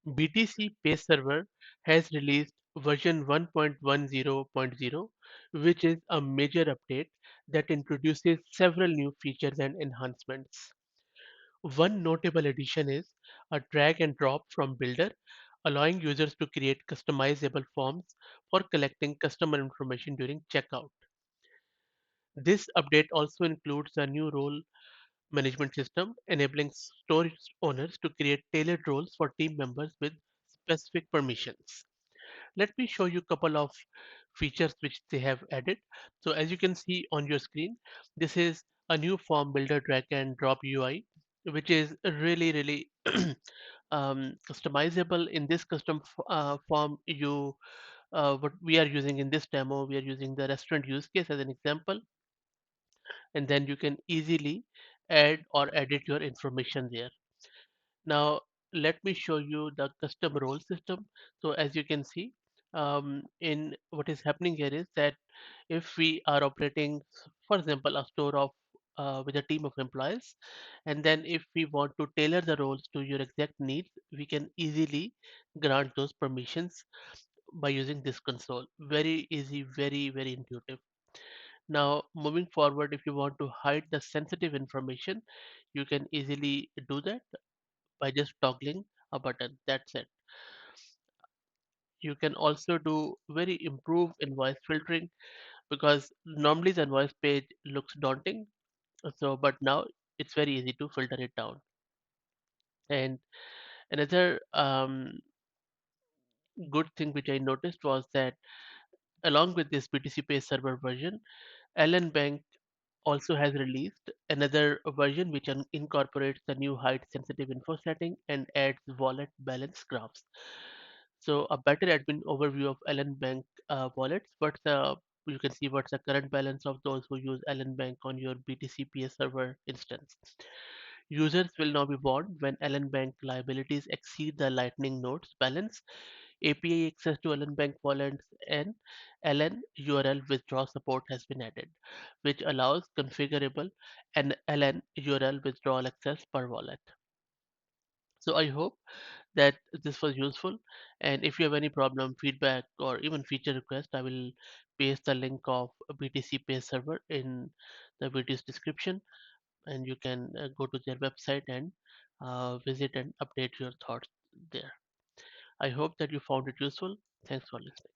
BTCPay Server has released version 1.10.0, which is a major update that introduces several new features and enhancements. One notable addition is a drag and drop from Builder, allowing users to create customizable forms for collecting customer information during checkout. This update also includes a new role management system, enabling store owners to create tailored roles for team members with specific permissions. Let me show you a couple of features which they have added. So as you can see on your screen, this is a new form builder drag and drop UI, which is really customizable. In this form, what we are using in this demo, we are using the restaurant use case as an example, and then you can easily add or edit your information there. Now, let me show you the custom role system. So as you can see, in what is happening here is that if we are operating, for example, a store of with a team of employees, and then if we want to tailor the roles to your exact needs, we can easily grant those permissions by using this console. Very easy, very intuitive. Now, moving forward, if you want to hide the sensitive information, you can easily do that by just toggling a button. That's it. You can also do very improved invoice filtering because normally the invoice page looks daunting. So, but now it's very easy to filter it down. And another good thing which I noticed was that along with this BTCPay server version, LNbank also has released another version which incorporates the new height sensitive info setting and adds wallet balance graphs. So a better admin overview of LNbank wallets. You can see what's the current balance of those who use LNbank on your BTCPS server instance. Users will now be warned when LNbank liabilities exceed the Lightning nodes balance. API access to LNbank wallets and LN URL withdrawal support has been added, which allows configurable and LN URL withdrawal access per wallet. So I hope that this was useful. And if you have any problem, feedback, or even feature request, I will paste the link of BTC Pay Server in the video's description, and you can go to their website and visit and update your thoughts there. I hope that you found it useful. Thanks for listening.